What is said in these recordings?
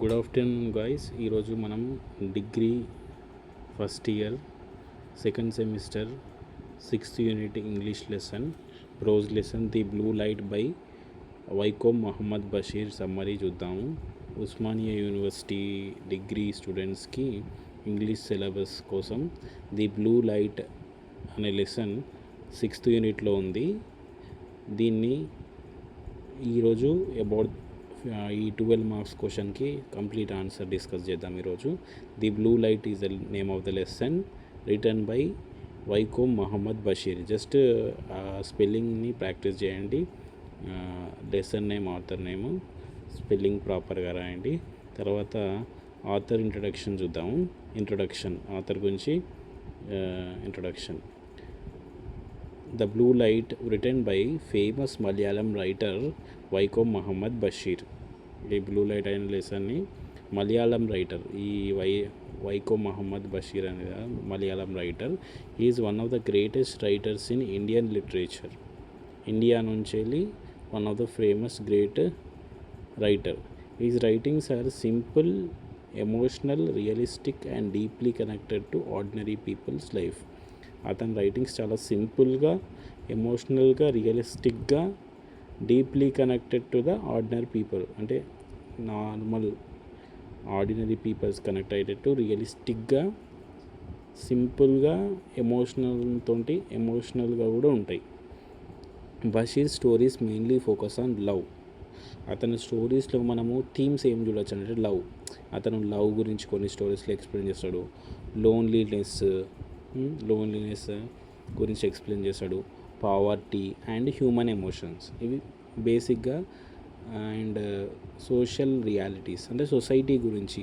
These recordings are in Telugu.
Good afternoon guys. ఈరోజు మనం degree first year second semester 6th unit English lesson prose lesson the blue light by Vaikom Mohammed Basheer summary చూద్దాము. ఉస్మానియా యూనివర్సిటీ డిగ్రీ స్టూడెంట్స్కి ఇంగ్లీష్ సిలబస్ కోసం ది బ్లూ లైట్ అనే లెసన్ 6th యూనిట్లో ఉంది. దీన్ని ఈరోజు అబౌట్ ఈ 12 మార్క్స్ క్వశ్చన్కి కంప్లీట్ ఆన్సర్ డిస్కస్ చేద్దాం. ఈరోజు the blue Light is the name of the lesson written by Vaikom Mohammed Bashir. Just స్పెల్లింగ్ని ప్రాక్టీస్ చేయండి. Lesson name, author name, spelling ప్రాపర్గా రాయండి. తర్వాత ఆథర్ ఇంట్రడక్షన్ చూద్దాము. ఇంట్రొడక్షన్, ఆథర్ గురించి introduction. The Blue Light, written by famous Malayalam writer Vaikom Muhammad Bashir. ఈ బ్లూ లైట్ అయిన లెసన్ని మలయాళం రైటర్ వైకోమ్ మహమ్మద్ బషీర్ అనే Malayalam writer. Is one of the greatest writers in Indian literature. India నుంచి వెళ్ళి one of the famous great writer. His writings are simple, emotional, realistic and deeply connected to ordinary people's life. అతని రైటింగ్స్ చాలా సింపుల్గా, ఎమోషనల్గా, రియలిస్టిక్గా, deeply connected to the ordinary people, అంటే నార్మల్ ఆర్డినరీ పీపుల్స్ కనెక్ట్ అయ్యేటట్టు రియలిస్టిక్గా, సింపుల్గా, ఎమోషనల్గా కూడా ఉంటాయి. Basheer stories mainly focus on love. అతని స్టోరీస్లో మనము థీమ్స్ ఏం చూడొచ్చు అంటే లవ్. అతను లవ్ గురించి కొన్ని స్టోరీస్లో ఎక్స్ప్లెయిన్ చేస్తాడు. లోన్లీనెస్ గురించి ఎక్స్ప్లెయిన్ చేస్తాడు. పావర్టీ అండ్ హ్యూమన్ ఎమోషన్స్, ఇవి బేసిక్గా. అండ్ సోషల్ రియాలిటీస్, అంటే సొసైటీ గురించి,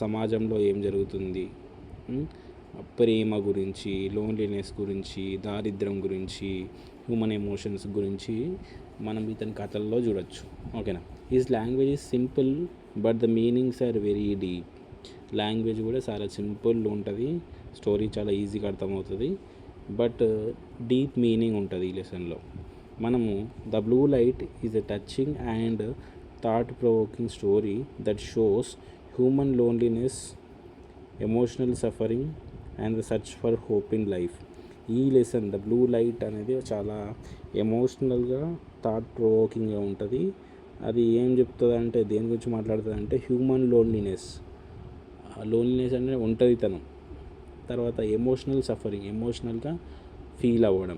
సమాజంలో ఏం జరుగుతుంది, ప్రేమ గురించి, లోన్లీనెస్ గురించి, దారిద్ర్యం గురించి, హ్యూమన్ ఎమోషన్స్ గురించి మనం ఇతని కథల్లో చూడొచ్చు. ఓకేనా. Is language is simple but the meanings are very deep. Language కూడా చాలా సింపుల్ ఉంటుంది, స్టోరీ చాలా ఈజీగా అర్థమవుతుంది, బట్ డీప్ మీనింగ్ ఉంటుంది ఈ లెసన్లో. మనము the blue Light is a touching and thought provoking story that shows human loneliness, emotional suffering and the search for hope in life. ఈ లెసన్ ద బ్లూ లైట్ అనేది చాలా ఎమోషనల్గా, థాట్ ప్రొవోకింగ్గా ఉంటుంది. అది ఏం చెప్తుంది అంటే, దేని గురించి మాట్లాడుతుంది అంటే హ్యూమన్ లోన్లీనెస్ అంటే ఒంటరితనం. తర్వాత ఎమోషనల్ సఫరింగ్, ఎమోషనల్గా ఫీల్ అవ్వడం.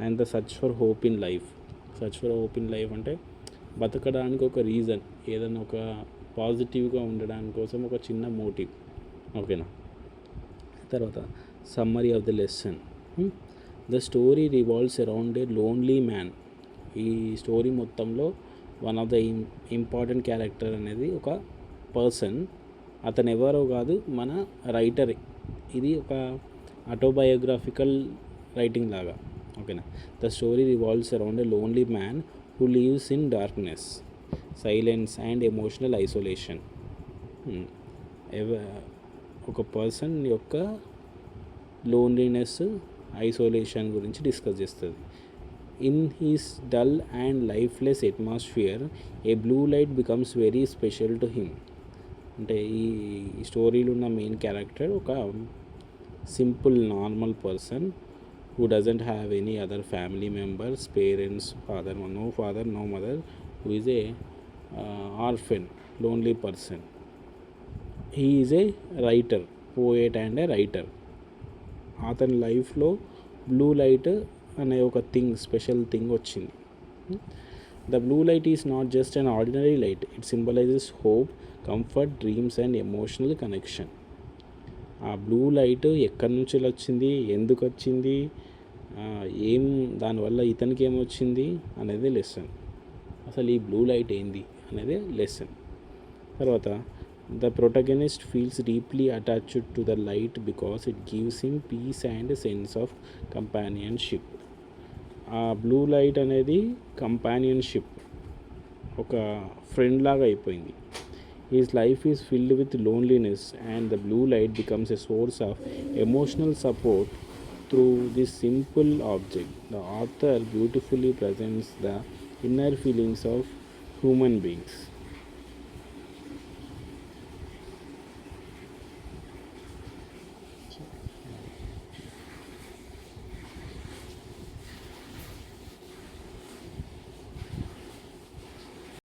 And the search for hope in life. Search for hope in life అంటే బతకడానికి ఒక రీజన్, ఏదైనా ఒక పాజిటివ్గా ఉండడానికి కోసం ఒక చిన్న మోటివ్. ఓకేనా. తర్వాత summary of the lesson. The story revolves around a lonely man. ఈ స్టోరీ మొత్తంలో one of the important character అనేది ఒక పర్సన్. అతను ఎవరో కాదు, మన రైటరే. ఇది ఒక ఆటోబయోగ్రాఫికల్ రైటింగ్ లాగా. ఓకేనా. The story revolves around a lonely man who lives in darkness, silence and emotional isolation. ఒక పర్సన్ యొక్క లోన్లీనెస్, ఐసోలేషన్ గురించి డిస్కస్ చేస్తుంది. In his dull and lifeless atmosphere A blue light becomes very special to him. అంటే ఈ స్టోరీలో ఉన్న మెయిన్ క్యారెక్టర్ ఒక simple normal person who doesn't have any other family members, parents, no father, no mother, who is a orphan, lonely person. He is a writer, poet and a writer. అతని లైఫ్లో బ్లూ లైట్ అనే ఒక స్పెషల్ థింగ్ వచ్చింది. The blue Light is not just an ordinary light, it symbolises hope, comfort, dreams and emotional connection. ఆ బ్లూ లైట్ ఎక్కడి నుంచి వచ్చింది, ఎందుకు వచ్చింది, దానివల్ల ఇతనికి ఏమొచ్చింది అనేది లెసన్. అసలు ఈ బ్లూ లైట్ ఏంది అనేది లెసన్. తర్వాత the protagonist feels deeply attached to the light because it gives him peace and sense of companionship. ఆ బ్లూ లైట్ అనేది కంపానియన్షిప్, ఒక ఫ్రెండ్ లాగా అయిపోయింది. His life is filled with loneliness and the blue light becomes a source of emotional support through this simple object. The author beautifully presents the inner feelings of human beings.